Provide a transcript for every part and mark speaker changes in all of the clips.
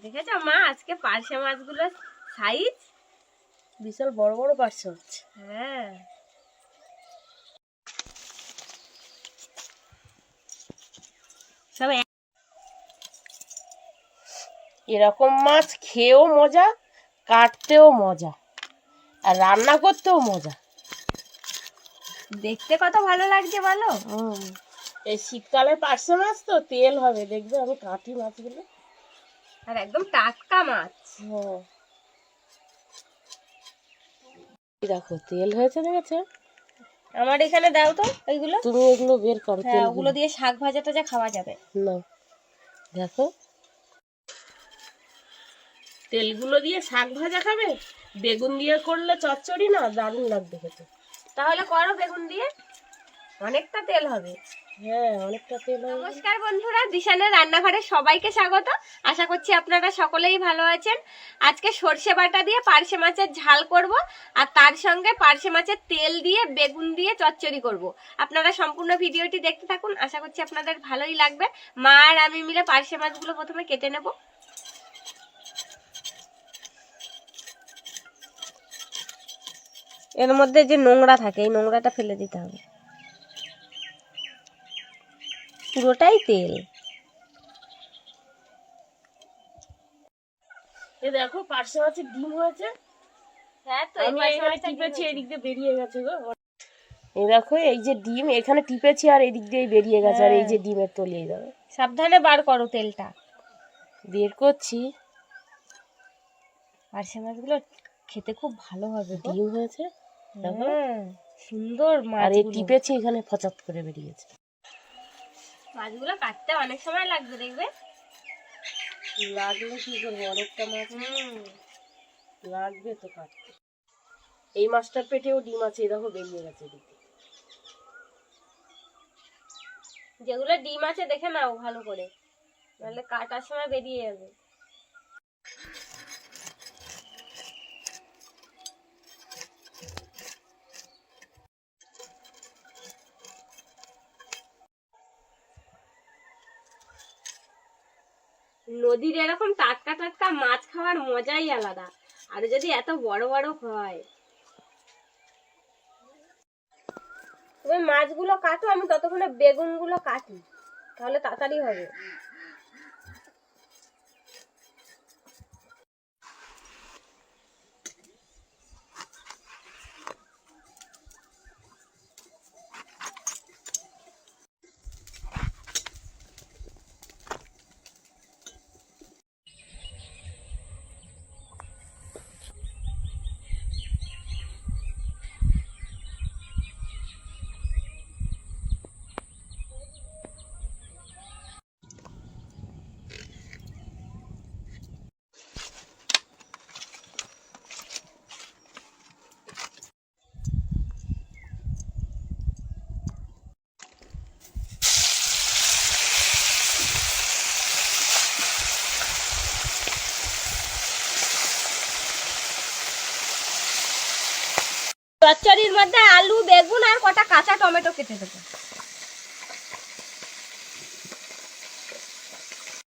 Speaker 1: দেখেছো মা আজকে পার্শে মাছগুলোর সাইজ
Speaker 2: বিশাল বড় বড় পার্শে মাছ।
Speaker 1: হ্যাঁ সব
Speaker 2: এরকম মাছ খেয়েও মজা, কাটতেও মজা, আর রান্না করতেও মজা।
Speaker 1: দেখতে কত ভালো লাগছে বলো।
Speaker 2: এই শীতকালে পার্শে মাছ তো তেল হবে, দেখবে আমি কাটি মাছগুলো।
Speaker 1: আর একদম টাটকা মাছ।
Speaker 2: হ্যাঁ দেখো তেল হয়েছে, দেখেছো?
Speaker 1: আমার এখানে দাও তো এইগুলো।
Speaker 2: তুমি এগুলো বের করো।
Speaker 1: হ্যাঁ ওগুলো দিয়ে শাক ভাজা টাজা খাওয়া যাবে
Speaker 2: না, দেখো তেলগুলো দিয়ে শাক ভাজা খাবে, বেগুন দিয়ে করলে চচ্চড়ি না দারুণ লাগবে খেতে।
Speaker 1: তাহলে করো বেগুন দিয়ে, অনেকটা তেল হবে।
Speaker 2: হ্যাঁ অনেকটা তেল হবে।
Speaker 1: নমস্কার বন্ধুরা, দিশানের রান্নাঘরে সবাইকে স্বাগত। আশা করছি আপনারা সকলেই ভালো আছেন। আজকে সর্ষে বাটা দিয়ে পার্শে মাছের ঝাল করব, আর তার সঙ্গে পার্শে মাছের তেল দিয়ে বেগুন দিয়ে চচ্চড়ি করব। আপনারা সম্পূর্ণ ভিডিওটি দেখতে থাকুন, আশা করছি আপনাদের ভালোই লাগবে। মা আর আমি মিলে পার্শে মাছগুলো প্রথমে কেটে নেব। এর মধ্যে যে নোংরা থাকে এই নোংরাটা ফেলে দিতে হবে, পুরোটাই তেল।
Speaker 2: এ দেখো পার্শে মাছের ডিম হয়েছে।
Speaker 1: হ্যাঁ তো
Speaker 2: আমি এখানে টিপেছি, এদিক দিয়ে বেরিয়ে গেছে গো। এই দেখো এই যে ডিম এখানে টিপেছি আর এদিক দিয়ে বেরিয়ে গেছে, আর এই যে ডিমের তলিয়ে যাবে।
Speaker 1: সাবধানে বার করো তেলটা।
Speaker 2: বের করছি।
Speaker 1: পার্শে মাছগুলো খেতে খুব ভালো হবে।
Speaker 2: ডিম হয়েছে দেখো,
Speaker 1: সুন্দর মাছ।
Speaker 2: আর এই টিপেছি এখানে ফচাত করে বেরিয়েছে।
Speaker 1: মাছগুলো কাটতে অনেক সময় লাগবে, দেখবে।
Speaker 2: লাগলে কি করবো, অনেকটা মাছ লাগবে তো কাটতে। এই মাছটার পেটেও ডিম আছে, দেখো বেরিয়ে গেছে এদিকে।
Speaker 1: যেগুলো ডিম আছে দেখে নাও ভালো করে, নাহলে কাটার সময় বেরিয়ে যাবে। নদীর এরকম টাটকা টাটকা মাছ খাওয়ার মজাই আলাদা, আর যদি এত বড় বড় হয়। তুমি মাছগুলো কাটো, আমি ততক্ষণে বেগুনগুলো কাটি, তাহলে তাড়াতাড়ি হবে। চচ্চড়ির মধ্যে আলু বেগুন আর কটা কাঁচা টমেটো কেটে দেবো।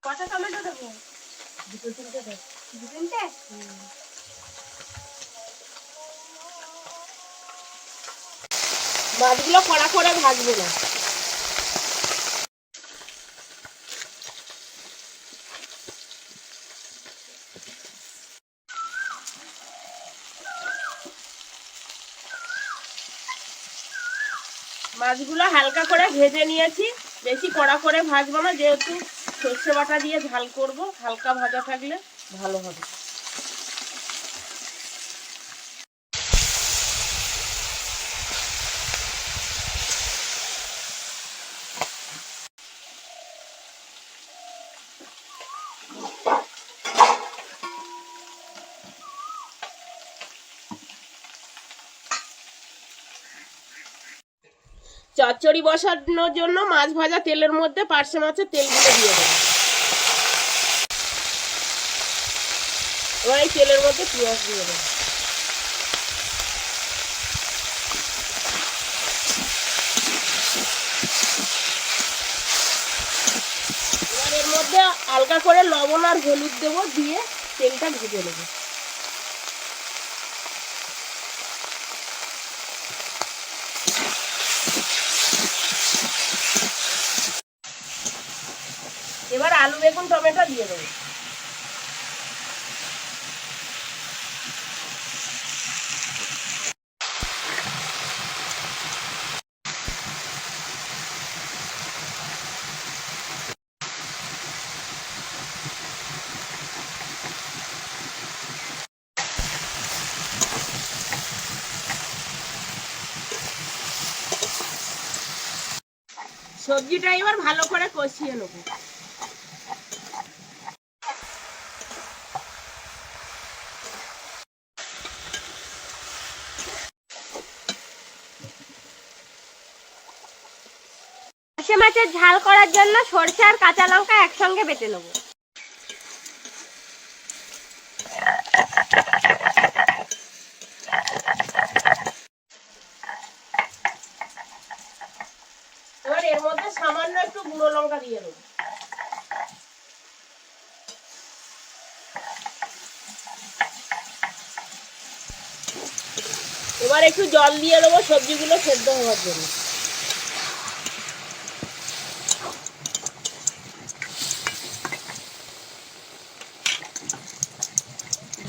Speaker 1: কটা টমেটো দেবো? দুটো তিনটে দেবো। দু তিনটে?
Speaker 2: মাছগুলো কড়া করে ভাজবে না। মাছগুলো হালকা করে ভেজে নিয়েছি, বেশি কড়া করে ভাজবো না, যেহেতু সর্ষে বাটা দিয়ে ঝাল করব। হালকা ভাজা থাকলে ভালো হবে। চচ্চড়ি বসানোর জন্য মাছ ভাজা তেলের মধ্যে পার্শে মাছের তেলগুলো দিয়ে দেবো। এবার এই তেলের মধ্যে পেঁয়াজ দিয়ে দেবো। এবার এর মধ্যে হালকা করে লবণ আর হলুদ দেবো, দিয়ে তেলটা ভেজে নেবো। এবার আলু বেগুন টমেটো দিয়ে দেবো। সবজিটা এবার ভালো করে কষিয়ে নেবো।
Speaker 1: পার্শে মাছের ঝাল করার জন্য সরষে আর কাঁচা লঙ্কা একসঙ্গে বেটে নেবো।
Speaker 2: এবার এর মধ্যে সামান্য একটু গুঁড়ো লঙ্কা দিয়ে দেবো। এবার একটু জল দিয়ে দেবো সবজিগুলো সেদ্ধ হওয়ার জন্য।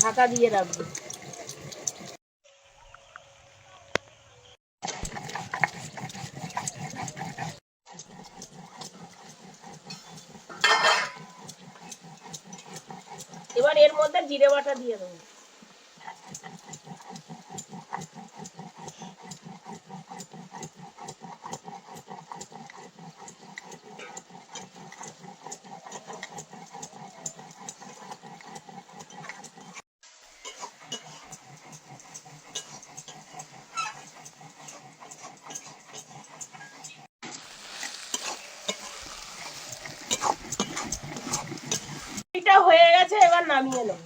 Speaker 2: ঢাকা দিয়ে রাখবো। এবার এর মধ্যে জিরে বাটা দিয়ে দেবো। এটা হয়ে গেছে, এবার নামিয়ে নেব।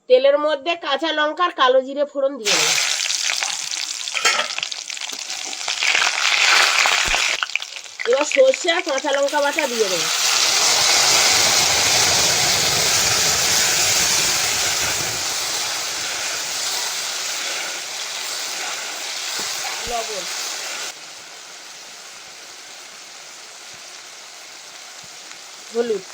Speaker 2: তেলের মধ্যে কাঁচা লঙ্কার কালো জিরে ফোড়ন দিয়ে দেবো। এবার সর্ষে আর কাঁচা লঙ্কা বাটা দিয়ে দেবো। লবণ, হলুদ,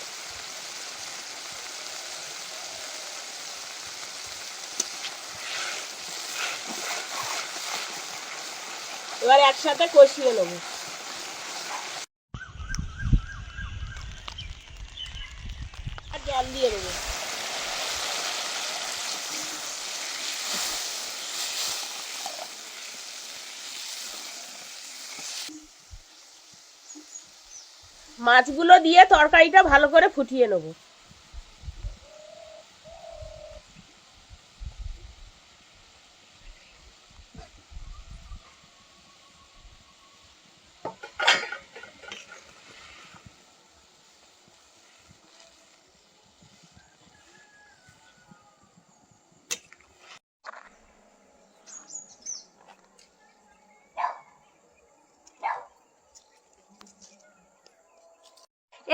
Speaker 2: এবার একসাথে কষিয়ে নেবো। আর জল দিয়ে দেবো। মাছগুলো দিয়ে তরকারিটা ভালো করে ফুটিয়ে নেবো।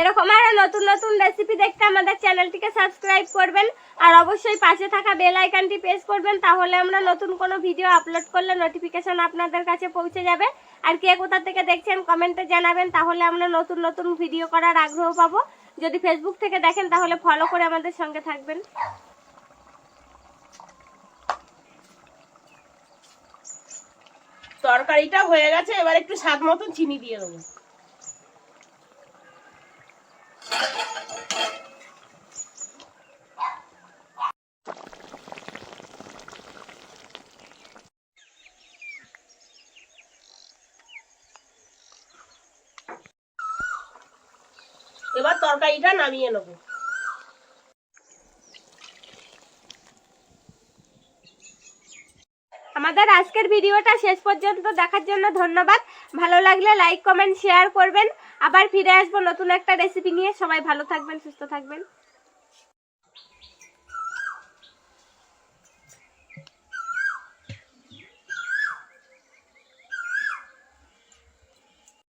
Speaker 1: এরকম আরো নতুন নতুন রেসিপি দেখতে আমাদের চ্যানেলটিকে সাবস্ক্রাইব করবেন আর অবশ্যই পাশে থাকা বেল আইকনটি প্রেস করবেন, তাহলে আমরা নতুন কোনো ভিডিও আপলোড করলে নোটিফিকেশন আপনাদের কাছে পৌঁছে যাবে। আর কে কোথা থেকে দেখছেন কমেন্টে জানাবেন, তাহলে আমরা নতুন নতুন ভিডিও করার আগ্রহ পাবো। যদি ফেসবুক থেকে দেখেন তাহলে ফলো করে আমাদের সঙ্গে থাকবেন।
Speaker 2: তরকারিটা হয়ে গেছে, এবার একটু স্বাদ মতন চিনি দিয়ে দেবো। এবার তরকারিটা নামিয়ে নেবো।
Speaker 1: আমাদের আজকের ভিডিওটা শেষ পর্যন্ত দেখার জন্য ধন্যবাদ। ভালো লাগলে লাইক কমেন্ট শেয়ার করবেন। আবার ফিরে আসবো নতুন একটা রেসিপি নিয়ে। সবাই ভালো থাকবেন, সুস্থ থাকবেন।